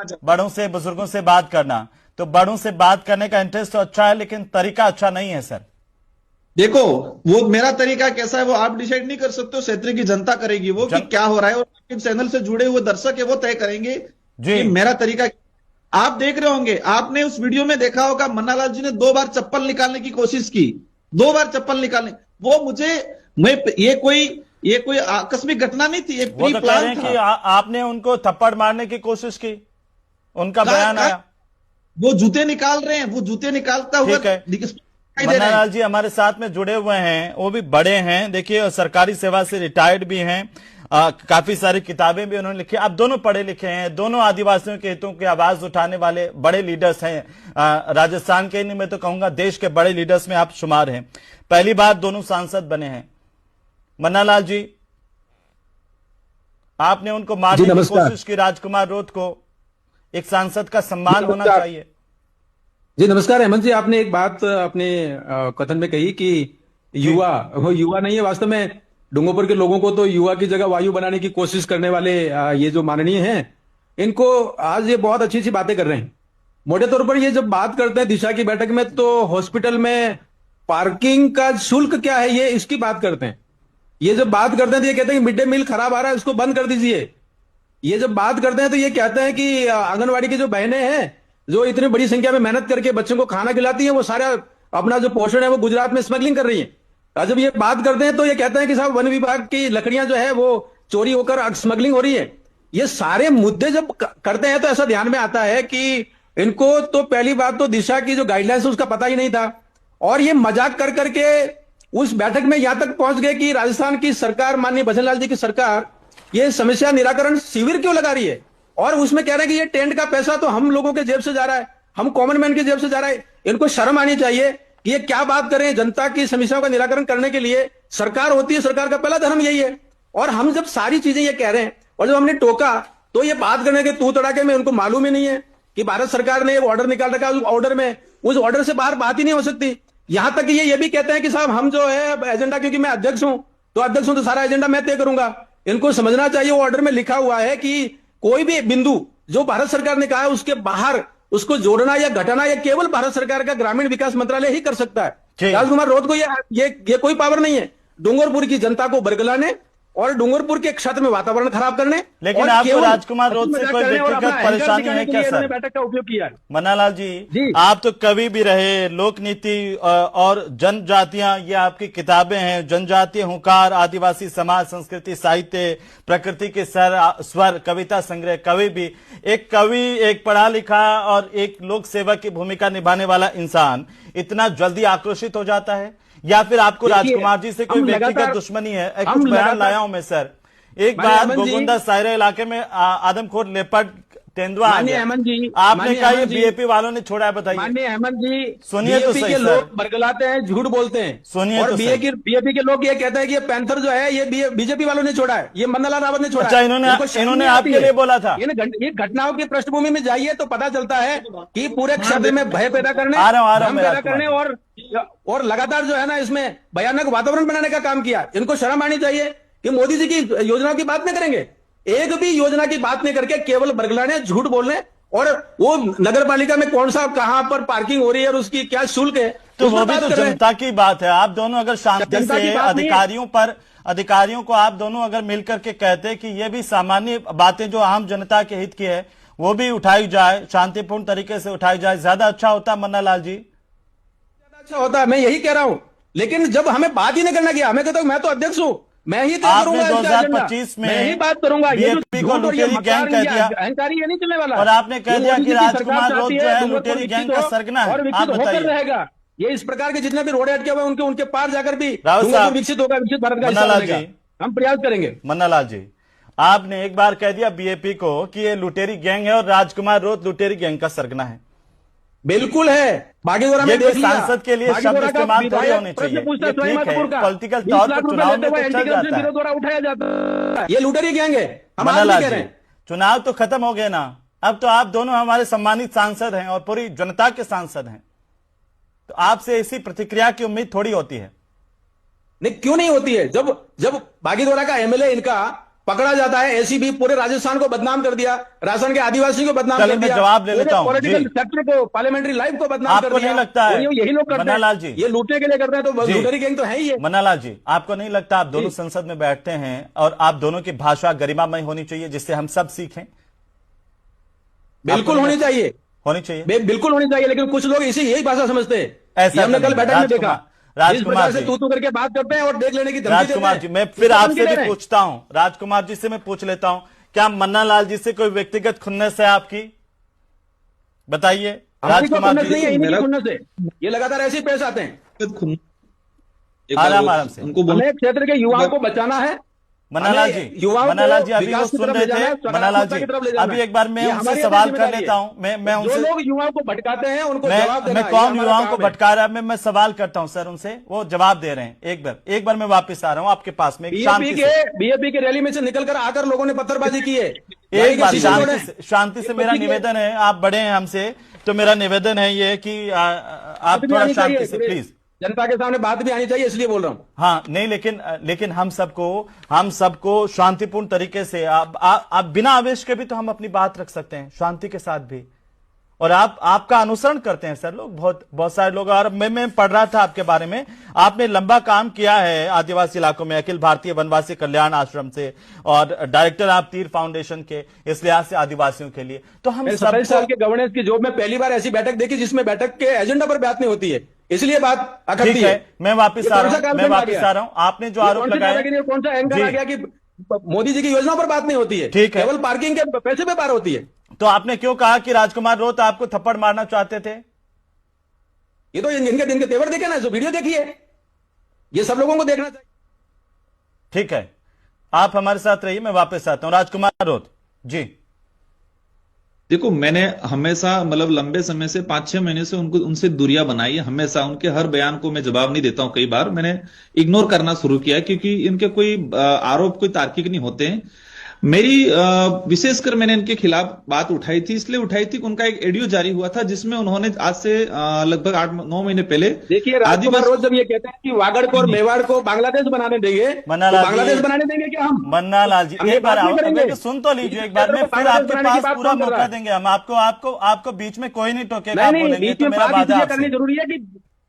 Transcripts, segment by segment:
बड़ों से बुजुर्गों से बात करना, तो बड़ों से बात करने का इंटरेस्ट तो अच्छा है लेकिन तरीका अच्छा नहीं है सर। देखो, वो मेरा तरीका कैसा है वो आप डिसाइड नहीं कर सकते हो, क्षेत्र की जनता करेगी वो कि जन क्या हो रहा है। और आपके चैनल से जुड़े हुए दर्शक है वो तय करेंगे जी। कि मेरा तरीका। आप देख रहे होंगे, आपने उस वीडियो में देखा होगा, मन्नालाल जी ने 2 बार चप्पल निकालने की कोशिश की। 2 बार चप्पल निकालने, वो मुझे, मैं ये कोई आकस्मिक घटना नहीं थी, ये वो प्री तो कह रहे प्लान हैं कि था। आपने उनको थप्पड़ मारने की कोशिश की, उनका का, बयान का, आया। वो जूते निकाल रहे हैं, वो जूते निकालता हुआ ठीक है, दिखाई दे रहे मन्नालाल हैं। जी हमारे साथ में जुड़े हुए हैं, वो भी बड़े हैं, देखिए, और सरकारी सेवा से रिटायर्ड भी हैं। काफी सारी किताबें भी उन्होंने लिखी। आप दोनों पढ़े लिखे हैं, दोनों आदिवासियों के हितों की आवाज उठाने वाले बड़े लीडर्स हैं। राजस्थान के नहीं, मैं तो कहूंगा देश के बड़े लीडर्स में आप शुमार हैं। पहली बार दोनों सांसद बने हैं। मन्नालाल जी, आपने उनको जी मारने की नमस्कार। कोशिश की, राजकुमार रोध को। एक सांसद का जी सम्मान होना नमस्कार। चाहिए। जी नमस्कार हेमंत जी, आपने एक बात अपने कथन में कही कि जी युवा, वो युवा नहीं है वास्तव में। डूंगरपुर के लोगों को तो युवा की जगह वायु बनाने की कोशिश करने वाले ये जो माननीय हैं, इनको आज ये बहुत अच्छी सी बातें कर रहे हैं। मोटे तौर पर ये जब बात करते हैं दिशा की बैठक में, तो हॉस्पिटल में पार्किंग का शुल्क क्या है ये इसकी बात करते हैं। ये जब बात करते हैं तो ये कहते हैं कि मिड डे मील खराब आ रहा है, उसको बंद कर दीजिए। ये जब बात करते हैं तो ये कहते हैं कि आंगनवाड़ी की जो बहनें हैं, जो इतनी बड़ी संख्या में मेहनत करके बच्चों को खाना खिलाती हैं, वो सारा अपना जो पोषण है वो गुजरात में स्मगलिंग कर रही हैं। और जब ये बात करते हैं तो ये कहते हैं कि साहब वन विभाग की लकड़ियां जो है वो चोरी होकर स्मगलिंग हो रही है। ये सारे मुद्दे जब करते हैं तो ऐसा ध्यान में आता है कि इनको तो पहली बात तो दिशा की जो गाइडलाइंस है उसका पता ही नहीं था। और ये मजाक कर करके उस बैठक में यहां तक पहुंच गए कि राजस्थान की सरकार, माननीय भजनलाल जी की सरकार, ये समस्या निराकरण शिविर क्यों लगा रही है। और उसमें कह रहे हैं कि ये टेंट का पैसा तो हम लोगों के जेब से जा रहा है, हम कॉमन मैन की जेब से जा रहा है। इनको शर्म आनी चाहिए कि ये क्या बात करें। जनता की समस्याओं का निराकरण करने के लिए सरकार होती है, सरकार का पहला धर्म यही है। और हम जब सारी चीजें ये कह रहे हैं और जब हमने टोका तो ये बात करने के तू तड़ाके में उनको मालूम ही नहीं है कि भारत सरकार ने एक ऑर्डर निकाल रखा है। उस ऑर्डर में, उस ऑर्डर से बाहर बात ही नहीं हो सकती। यहां तक कि ये भी कहते हैं कि साहब हम जो है एजेंडा, क्योंकि मैं अध्यक्ष हूं तो अध्यक्ष हूं तो सारा एजेंडा मैं तय करूंगा। इनको समझना चाहिए वो ऑर्डर में लिखा हुआ है कि कोई भी बिंदु जो भारत सरकार ने कहा है उसके बाहर उसको जोड़ना या घटाना या केवल भारत सरकार का ग्रामीण विकास मंत्रालय ही कर सकता है। राजकुमार रोध को ये कोई पावर नहीं है डूंगरपुर की जनता को बरगलाने और डूंगरपुर के क्षेत्र में वातावरण खराब करने। लेकिन आपको राजकुमार रोध से कोई व्यक्तिगत परेशानी है क्या सर? बैठक का उपयोग किया है। मन्नालाल जी, आप तो कवि भी रहे, लोक नीति और जनजातियां, ये आपकी किताबें हैं। जनजातीय हुंकार, आदिवासी समाज, संस्कृति, साहित्य, प्रकृति के स्वर, कविता संग्रह, कवि भी। एक कवि, एक पढ़ा लिखा और एक लोक सेवक की भूमिका निभाने वाला इंसान इतना जल्दी आक्रोशित हो जाता है, या फिर आपको राजकुमार जी से कोई व्यक्तिगत दुश्मनी है? कुछ बयान लाया हूं मैं सर। एक बार गोगुंदा सायरा इलाके में आदमखोर लेपर्ड तेंदुआ आ गया, आपने कहा ये बीएपी वालों ने छोड़ा है, बताइए। माननीय हेमंत जी, सुनिए तो सही, लोग बरगलाते हैं, झूठ बोलते हैं। सुनिए और तो बीएपी के लोग ये कहते हैं कि ये पैंथर जो है ये बीजेपी वालों ने छोड़ा है, ये मन्नालाल रावत ने छोड़ा अच्छा, है। इन्होंने आपके लिए बोला था? ये घटनाओं की पृष्ठभूमि में जाइए तो पता चलता है कि पूरे क्षेत्र में भय पैदा करने, भ्रम पैदा करने और लगातार जो है ना इसमें भयानक वातावरण बनाने का काम किया। इनको शर्म आनी चाहिए कि मोदी जी की योजनाओं की बात नहीं करेंगे, एक भी योजना की बात नहीं करके केवल बरगलाने, झूठ बोलने। और वो नगर पालिका में कौन सा कहां पर पार्किंग हो रही है और उसकी क्या शुल्क है, तो वो भी तो जनता की बात है। आप दोनों अगर शांति से अधिकारियों को आप दोनों अगर मिलकर के कहते कि ये भी सामान्य बातें जो आम जनता के हित की है वो भी उठाई जाए, शांतिपूर्ण तरीके से उठाई जाए, ज्यादा अच्छा होता। मन्नालाल जी, ज्यादा अच्छा होता, मैं यही कह रहा हूं। लेकिन जब हमें बात ही नहीं करना किया, हमें कहता हूं मैं तो अध्यक्ष हूं, मैं ही तय करूंगा, 2025 में मैं ही बात करूंगा। बीएपी को लुटेरी गैंग कह दिया, अहंकारी ये नहीं चलने वाला। और आपने कह दिया कि राजकुमार रोध जो है लुटेरी गैंग का सरगना है। और विकसित होकर रहेगा। ये इस प्रकार के जितने भी रोड़े अटके हुए उनके पार जाकर भी विकसित होगा, विकसित भारत का हिस्सा बनेगा। हम प्रयास करेंगे। मन्नालाल जी, आपने एक बार कह दिया बीएपी को कि ये लुटेरी गैंग है और राजकुमार रोध लुटेरी गैंग का सरगना है। बिल्कुल है। बागीदोरा में देख लिया, सांसद के लिए शब्द इस्तेमाल थोड़ी होने चाहिए। पॉलिटिकल तौर पर चुनाव में तो चल जाता है, उठाया जाता है। ये लुटेरी गैंग है। मन्नालाल जी, चुनाव तो खत्म हो गए ना, अब तो आप दोनों हमारे सम्मानित सांसद हैं और पूरी जनता के सांसद हैं, तो आपसे ऐसी प्रतिक्रिया की उम्मीद थोड़ी होती है। नहीं, क्यों नहीं होती है? जब बागीदोरा का एमएलए इनका पकड़ा जाता है। एसीबी पूरे राजस्थान को बदनाम कर दिया, राजस्थान के आदिवासी को बदनाम चलिए, कर मैं दिया, जवाब ले लेता हूं। पॉलिटिकल जी। सेक्टर को, पार्लियामेंट्री लाइफ को बदनाम कर आपको दिया। नहीं लगता है और यही लोग करते मन्नालाल जी, हैं, ये लूटने के लिए करते हैं, तो जी। लूटेरी गैंग तो है ही है। मन्नालाल जी, आपको नहीं लगता आप दोनों संसद में बैठते हैं और आप दोनों की भाषा गरिमामय होनी चाहिए जिससे हम सब सीखें? बिल्कुल होनी चाहिए, होनी चाहिए, बिल्कुल होनी चाहिए, लेकिन कुछ लोग इसी यही भाषा समझते हैं। ऐसा ये हमने तो कल नहीं है। बैठक में देखा, राजकुमार जिस जी, से तू करके बात करते हैं और देख लेने की धमकी देते राजकुमार हैं। जी, मैं फिर आपसे धमकी दे भी रहे हैं। पूछता हूं, राजकुमार जी से मैं पूछ लेता हूं, क्या मन्नालाल जी से कोई व्यक्तिगत खुन्नस है आपकी? बताइए हमारी कोई राजकुमार खुन्नस नहीं है, जी। इन्हीं की खुन्नस है। ये लगातार ऐसे ही पेश आते हैं। एक बार आराम वो- आराम से। उनको बोल हमें क्षेत्र के युवाओं को बचाना है। मन्नालाल जी, हमें युवाओं को मन्नालाल जी, अभी वो विकास की सुन तरफ रहे ले जाना है, थे। मन्नालाल जी, सकारात्मकता की तरफ ले जाना अभी है। एक बार मैं ये उनसे हमारी सवाल कर जिम्मेदारी लेता है। हूं। मैं जो उनसे, लोग युवाओं को भटकाते हैं उनको जवाब देना मैं है, कौन ये हमारा युवाओं को काम है। भटका रहा है, मैं सवाल करता हूं सर उनसे, वो जवाब दे रहे हैं। एक बार मैं वापस आ रहा हूं आपके पास में, शांति से। बीएपी के रैली में से निकलकर आकर लोगों ने पत्थरबाजी की है। एक बार शांति शांति से मेरा निवेदन है, आप बड़े हैं हमसे, तो मेरा निवेदन है ये कि आप थोड़ा शांति से प्लीज। जनता के सामने बात भी आनी चाहिए, इसलिए बोल रहा हूं। हाँ, नहीं, लेकिन हम सबको शांतिपूर्ण तरीके से, आप बिना आवेश के भी तो हम अपनी बात रख सकते हैं, शांति के साथ भी। और आपका अनुसरण करते हैं सर लोग, बहुत सारे लोग। और मैं पढ़ रहा था आपके बारे में, आपने लंबा काम किया है आदिवासी इलाकों में, अखिल भारतीय वनवासी कल्याण आश्रम से, और डायरेक्टर आप तीर फाउंडेशन के, इस लिहाज से आदिवासियों के लिए। तो हम 27 साल के गवर्नेंस की जॉब में पहली बार ऐसी बैठक देखी जिसमें बैठक के एजेंडा पर बात नहीं होती है, इसलिए बात अखरती ठीक है। मैं वापिस आ रहा हूं। आपने जो आरोप लगाया, कौन सा एंकर आ गया कि मोदी जी की योजनाओं पर बात नहीं होती है, ठीक है, केवल पार्किंग के पैसे पे बात होती है। तो आपने क्यों कहा कि राजकुमार रोत आपको थप्पड़ मारना चाहते थे? ये तो इनके तेवर देखे ना, जो वीडियो देखिए, ये सब लोगों को देखना चाहिए। ठीक है, आप हमारे साथ रहिए, मैं वापस आता हूं। राजकुमार रोत जी। देखो, मैंने हमेशा मतलब लंबे समय से 5-6 महीने से उनसे दूरियां बनाई है। हमेशा उनके हर बयान को मैं जवाब नहीं देता हूं, कई बार मैंने इग्नोर करना शुरू किया, क्योंकि इनके कोई आरोप कोई तार्किक नहीं होते हैं। मेरी विशेषकर मैंने इनके खिलाफ बात उठाई थी, इसलिए उठाई थी कि उनका एक ऑडियो जारी हुआ था जिसमें उन्होंने आज से लगभग 8-9 महीने पहले, देखिए राजकुमार रोज जब ये कहते हैं कि वागड़ को और मेवाड़ को बांग्लादेश बनाने देंगे, तो बांग्लादेश बनाने देंगे क्या हम? मन्नालाल जी, एक बार सुन तो लीजिए, एक बार में फिर आपके पास पूरा मौका देंगे हम आपको बीच में कोई नहीं टोकेगा, आप बोलेंगे तो मेरा वादा आपसे। करनी जरूरी है कि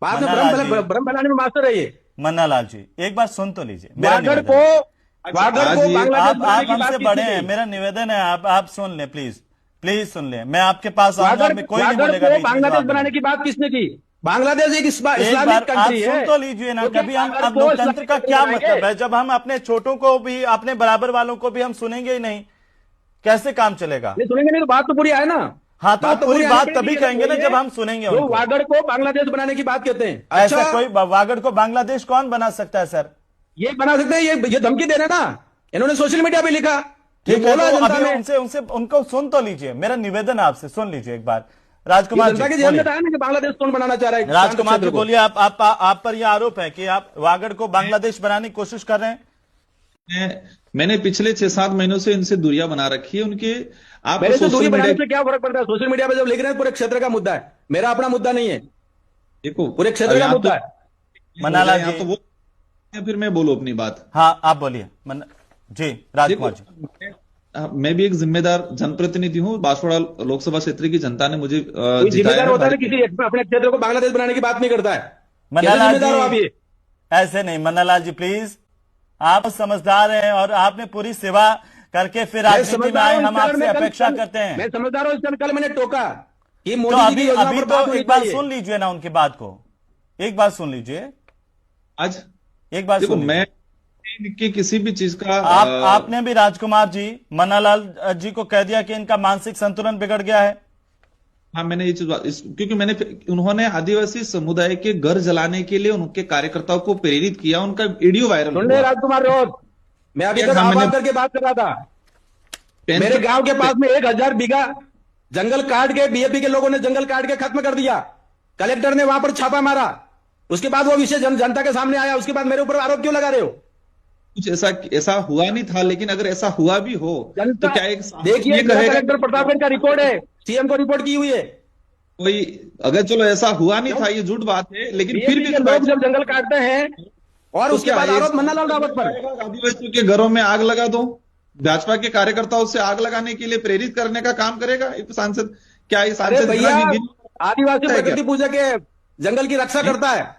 बाद में भ्रम फैलाने में मास्टर रहिए। मन्नालाल जी, एक बार सुन तो लीजिए, वागड़ को आप हमसे बड़े हैं, मेरा निवेदन है आप सुन लें, प्लीज सुन लें। मैं आपके पास आऊंगा, मैं कोई नहीं बोलेगा। बांग्लादेश बनाने की बात किसने की? बांग्लादेश एक इस्लामिक कंट्री है। सुन तो लीजिए ना, कभी हम लोकतंत्र का क्या मतलब है जब हम अपने छोटों को भी, अपने बराबर वालों को भी हम सुनेंगे ही नहीं, कैसे काम चलेगा? नहीं सुनेंगे नहीं तो बात तो पूरी है ना। हाँ, तो पूरी बात तभी कहेंगे ना जब हम सुनेंगे। वागड़ को बांग्लादेश बनाने की बात कहते हैं। ऐसा कोई वागड़ को बांग्लादेश कौन बना सकता है सर? ये बना सकते हैं, ये धमकी दे रहे ना, इन्होंने सोशल मीडिया पे लिखा। ठीक है, तो अभी उनको सुन तो लीजिए, मेरा निवेदन है आपसे, सुन लीजिए एक बार। राजकुमार जी, कि बांग्लादेश कौन बनाना चाह रहा है? राजकुमार जी बोलिए, आप पर यह आरोप है कि आप वागड़ को बांग्लादेश बनाने की कोशिश कर रहे हैं। मैंने पिछले 6-7 महीनों से इनसे दूरियां बना रखी है। उनके आप मेरे से दूरी बनाने से क्या फर्क पड़ता है? सोशल मीडिया पे जब लिख रहे हैं पूरे क्षेत्र का मुद्दा है, मेरा अपना मुद्दा नहीं है। देखो, पूरे क्षेत्र का मुद्दा है। मन्नालाल जी, तो वो फिर मैं बोलूं अपनी बात। हाँ, आप बोलिए जी। राजकुमार जी, मैं भी एक जिम्मेदार जनप्रतिनिधि हूँ। बांसवाड़ा लोकसभा क्षेत्र की जनता ने मुझे जिम्मेदार होता है, किसी अपने क्षेत्र को बांग्लादेश बनाने की बात नहीं करता है। मन्नालाल जी, ऐसे नहीं। मन्नालाल जी प्लीज, आप समझदार हैं और आपने पूरी सेवा करके फिर राजनीति में आए, हम आपसे अपेक्षा करते हैं। मैं समझदार हूँ, कल मैंने टोका कि तो अभी तो एक बार सुन लीजिए ना उनकी बात को, एक बार सुन लीजिए। आज एक बार सुन, मैं कि किसी भी चीज का आपने भी राजकुमार जी मन्नालाल जी को कह दिया कि इनका मानसिक संतुलन बिगड़ गया है। हाँ, मैंने ये चीज, क्योंकि उन्होंने आदिवासी समुदाय के घर जलाने के लिए उनके कार्यकर्ताओं को प्रेरित किया, उनका वीडियो वायरल हुआ। राजकुमार रोज, मैं अभी तक आवाज करके बात कर रहा था। मेरे गांव के पास में 1000 बीघा जंगल काट के बीएपी के लोगों ने जंगल काट के खत्म कर दिया। कलेक्टर ने वहां पर छापा मारा, उसके बाद वो विषय जनता के सामने आया, उसके बाद मेरे ऊपर आरोप क्यों लगा रहे हो? कुछ ऐसा हुआ नहीं था, लेकिन अगर ऐसा हुआ भी हो तो क्या एक देखिए, कलेक्टर प्रतापगढ़ का रिकॉर्ड है, सीएम को रिपोर्ट की हुई है। कोई अगर चलो ऐसा हुआ नहीं था, ये झूठ बात है, लेकिन फिर भी लोग जब जंगल काटते हैं और उसके बाद आरोप मन्नालाल रावत पर, आदिवासियों के घरों में आग लगा दो, भाजपा के कार्यकर्ताओं से आग लगाने के लिए प्रेरित करने का काम करेगा ये सांसद? क्या ये अरे सांसद भैया, इतना भी आदिवासी है क्या? प्रकृति पूजा के जंगल की रक्षा करता है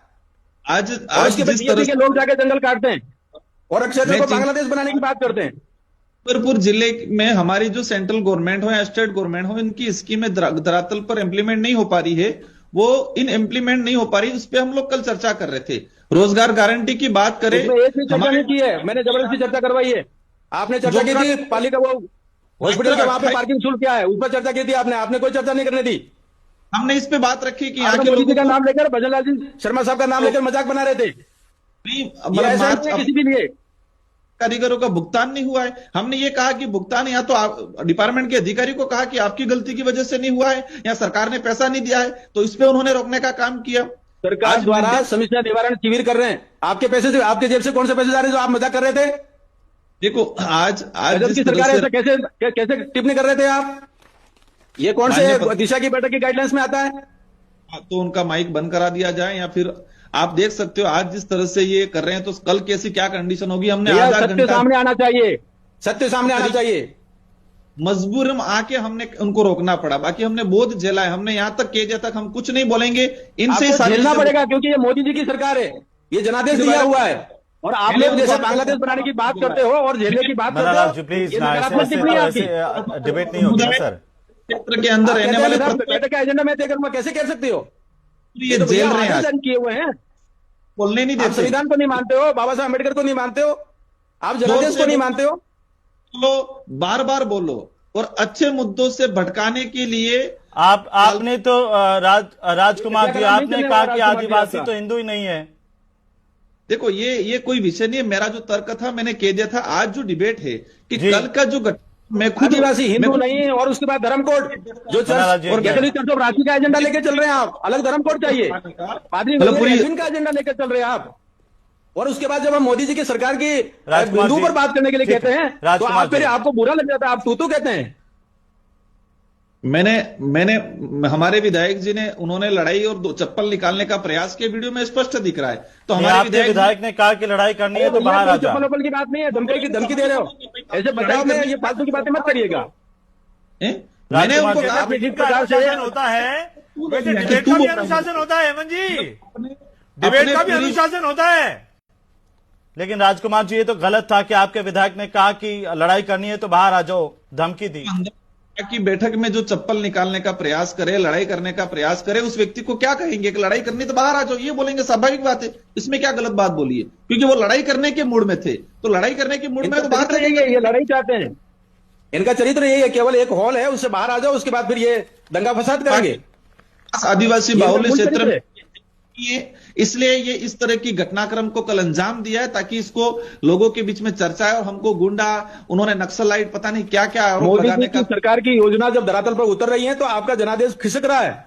आज और आज उसके जिस बाद तरह के लोग जाके जंगल काटते हैं और क्षेत्र मैं को चिं- बांग्लादेश बनाने की बात करते हैं। छतरपुर जिले में हमारी जो सेंट्रल गवर्नमेंट हो या स्टेट गवर्नमेंट हो, इनकी स्कीमें धरातल पर इम्प्लीमेंट नहीं हो पा रही है। वो इन इम्प्लीमेंट नहीं हो पा रही, उस पर हम लोग कल चर्चा कर रहे थे। रोजगार गारंटी की बात करें, उसमें एक भी चर्चा नहीं की है, मैंने जबरदस्ती चर्चा करवाई है। आपने चर्चा की थी पालिका वो हॉस्पिटल के वहां पे पार्किंग शुल्क क्या है, उस पर चर्चा की थी आपने, आपने कोई चर्चा नहीं करने दी। हमने इस पे बात रखी कि यहाँ आपने के मोदी जी लोगों का को नाम लेकर भजन लाल जी शर्मा साहब का नाम लेकर मजाक बना रहे थे। नहीं, ये ऐसा नहीं है किसी भी लिए। कारीगरों का भुगतान नहीं हुआ है। हमने ये कहा कि भुगतान या तो आप डिपार्टमेंट के अधिकारी को कहा कि आपकी गलती की वजह से नहीं हुआ है या सरकार ने पैसा नहीं दिया है, तो इस पे उन्होंने रोकने का काम किया। सरकार आज द्वारा मिड- समस्या निवारण शिविर कर रहे हैं, आपके पैसे से, आपके जेब से कौन से पैसे जा रहे हैं जो आप मजाक कर रहे थे? देखो आज आज गजब जिस की तरह सरकार से ऐसा कैसे कैसे टिप्पणी कर रहे थे आप? ये कौन से दिशा की बैठक की गाइडलाइंस में आता है? तो उनका माइक बंद करा दिया जाए, या फिर आप देख सकते हो आज जिस तरह से ये कर रहे हैं तो कल कैसी क्या कंडीशन होगी। हमने भैया, आधा सत्य घंटा सामने आना चाहिए, सत्य सामने आना चाहिए। मजबूर हम आके हमने उनको रोकना पड़ा, बाकी हमने बहुत झेला है। हमने यहां तक कह दिया तक हम कुछ नहीं बोलेंगे, इनसे ही आपको सारी झेलना चीजें- पड़ेगा क्योंकि ये मोदी जी की सरकार है, ये जनादेश दिया हुआ है और आप लोग जैसे बांग्लादेश बनाने की बात करते हो और झेलने की बात करते मन्नालाल जी हो, प्लीज ये ना, नकारात्मक ऐसे टिप्पणी है आपकी। डिबेट नहीं होगी ना सर। क्षेत्र के अंदर रहने वाले प्रत्येक बैठक का एजेंडा मैं तय करूंगा, कैसे कह सकते हो? ये तो भैया जेल रहे हैं, आज आदेश किए हुए हैं। बोलने नहीं आप देते। संविधान को नहीं मानते हो, बाबा साहब अम्बेडकर को नहीं मानते हो, आप जनादेश को नहीं मानते हो। तो बार बार बोलो और अच्छे मुद्दों से भटकाने के लिए आपने तो राजकुमार जी, आपने कहा कि आदिवासी तो हिंदू ही नहीं है। देखो ये कोई विषय नहीं है। मेरा जो तर्क था मैंने कह दिया था। आज जो डिबेट है कि जी। कल का जो मैं खुद आदिवासी हिंदू नहीं है और उसके बाद धर्म कोड जो मन्नालाल जी, चर्च और कैथोलिक चर्च ऑफ रांची का एजेंडा लेके चल रहे हैं आप, अलग धर्म कोड चाहिए। पादरी मतलब पूरी- एडविन का एजेंडा लेकर चल रहे हैं आप। और उसके बाद जब हम मोदी जी की सरकार की राजकुमार हिंदू जी, पर बात करने के लिए ठीक कहते है, हैं तो राजकुमार आप फिर जी। आपको बुरा लग जाता है, आप तू कहते हैं। मैंने हमारे विधायक जी ने उन्होंने लड़ाई और चप्पल निकालने का प्रयास किया, वीडियो में स्पष्ट दिख रहा है। तो नहीं, हमारे आपके विधायक ने कहा कि लड़ाई करनी है तो भैया, बाहर आ कोई जाओ। चप्पल वप्पल की बात नहीं है, धमकी दे रहे हो, ऐसे बचाव में ये फालतू की बातें मत करिएगा। मैंने राजकुमार उनको जी, कहा आप जिस का प्रकार से अनुशासन होता है वैसे डिबेट तू का भी बोल रहा है। अनुशासन होता है हेमंत जी, अपने डिबेट का भी पूरी- अनुशासन होता है। लेकिन राजकुमार जी, ये तो गलत था कि आपके विधायक ने कहा कि लड़ाई करनी है तो बाहर आ जाओ, धमकी दी। की बैठक में जो चप्पल निकालने का प्रयास करे, लड़ाई करने का प्रयास करे, उस व्यक्ति को क्या कहेंगे कि लड़ाई करनी तो बाहर आ जाओ, ये बोलेंगे, स्वाभाविक बात है। इसमें क्या गलत बात बोली है? क्योंकि वो लड़ाई करने के मूड में थे, तो लड़ाई करने के मूड में तो इनका बाहर चरित्र यही है, ये लड़ाई चाहते हैं, इनका चरित्र यही है, केवल एक हॉल है उससे बाहर आ जाओ, उसके बाद फिर ये दंगा फसाद करेंगे। आदिवासी ये बाहुल्य मूल क्षेत्र चरित्र में है। इसलिए ये इस तरह की घटनाक्रम को कल अंजाम दिया है ताकि इसको लोगों के बीच में चर्चा है और हमको गुंडा, उन्होंने नक्सलाइट, पता नहीं क्या क्या आरोप मोदी लगाने जी की का सरकार की योजना जब धरातल पर उतर रही है तो आपका जनादेश खिसक रहा है।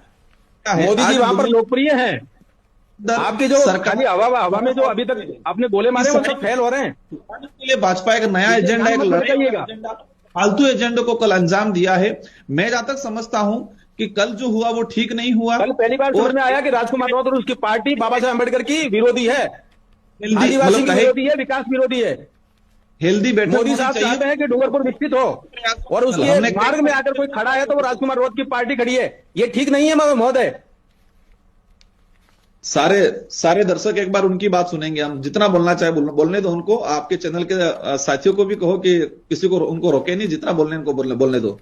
है। मोदी आज जी वहां पर दुनिया लोकप्रिय हैं, के अंदर आपके जो सरकार खाली हवा में जो अभी तक आपने गोले मारे वो सब फेल हो रहे हैं। के लिए भाजपा एक नया एजेंडा, एक लड़ाई कहिएगा। फालतू एजेंडे को कल अंजाम दिया है। मैं जहां तक समझता हूं कि कल जो हुआ वो ठीक नहीं हुआ। कल पहली बार समझ में आया कि राजकुमार राउत और उसकी पार्टी बाबा साहब अम्बेडकर की विरोधी है, आदिवासी की विरोधी है, विकास विरोधी है। हेल्दी बैठक मोदी होनी साहब चाहिए। चाहते हैं कि डूंगरपुर विकसित हो और उसके हमने- मार्ग में आकर कोई खड़ा है तो वो राजकुमार राउत की पार्टी खड़ी है, ये ठीक नहीं है महोदय। सारे दर्शक एक बार उनकी बात सुनेंगे। हम जितना बोलना चाहे बोलने दो उनको। आपके चैनल के साथियों को भी कहो कि किसी को उनको रोके नहीं, जितना बोलने उनको बोलने दो।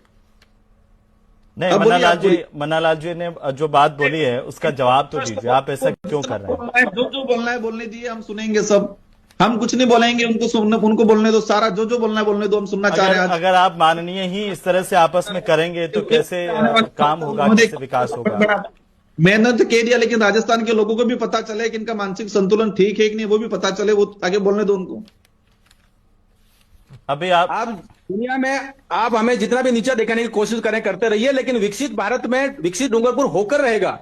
नहीं, अब बोलिए, आप मन्नालाल जी ने जो बात बोली है उसका जवाब तो दीजिए, आप ऐसा क्यों कर रहे हैं? जो बोलना है बोलने दीजिए, हम सुनेंगे सब। हम कुछ नहीं बोलेंगे, उनको बोलने दो। सारा जो बोलना है बोलने दो, हम सुनना चाह रहे हैं आज। अगर आप माननीय ही इस तरह से आपस में करेंगे तो कैसे काम होगा, कैसे विकास होगा? मैंने तो कह दिया, लेकिन राजस्थान के लोगों को भी पता चले कि इनका मानसिक संतुलन ठीक है कि नहीं, वो भी पता चले। वो आगे बोलने दो उनको। अभी आप दुनिया में आप हमें जितना भी नीचा दिखाने की कोशिश करें करते रहिए, लेकिन विकसित भारत में विकसित डूंगरपुर होकर रहेगा।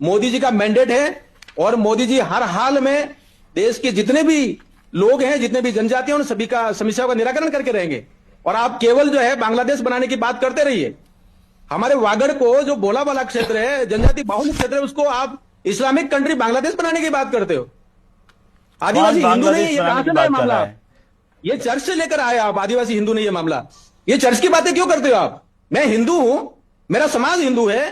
मोदी जी का मैंडेट है और मोदी जी हर हाल में देश के जितने भी लोग हैं, जितने भी जनजातियां, उन सभी का समस्याओं का निराकरण करके रहेंगे। और आप केवल जो है बांग्लादेश बनाने की बात करते रहिए। हमारे वागड़ को जो बोला वाला क्षेत्र है, जनजाति बाहुल्य क्षेत्र है, उसको आप इस्लामिक कंट्री बांग्लादेश बनाने की बात करते हो। आदिवासी हिंदू नहीं, ये कहां से नया मामला? ये चर्च से लेकर आए आप, आदिवासी हिंदू ने ये मामला, ये चर्च की बातें क्यों करते हो आप? मैं हिंदू हूं, मेरा समाज हिंदू है,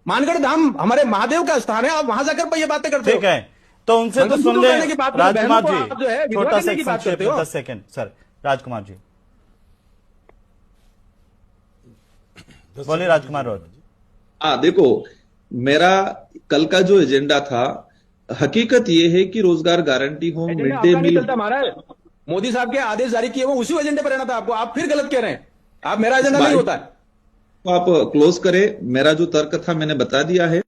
मानगढ़ धाम हमारे महादेव का स्थान है, आप वहां जाकर पर ये बातें करते हो। ठीक है, तो उनसे तो मंगलसूत्र सुन ले पहनने की बात करो, राजकुमार बहनों को आप जो है जी, विधवा छोटा सा करने एक की बात संक्षेप करते हो। 10 सेकंड सर, राजकुमार जी बोलिए, राजकुमार राउत। हाँ देखो, मेरा कल का जो एजेंडा था, हकीकत ये है कि रोजगार गारंटी हो, एजेंडा मिड डे आपका नहीं मील। चलता, हमारा है। मोदी साहब के आदेश जारी किए वो उसी एजेंडे पर रहना था आपको, आप फिर गलत कह रहे हैं, आप मेरा एजेंडा नहीं होता है। तो आप क्लोज करें, मेरा जो तर्क था मैंने बता दिया है।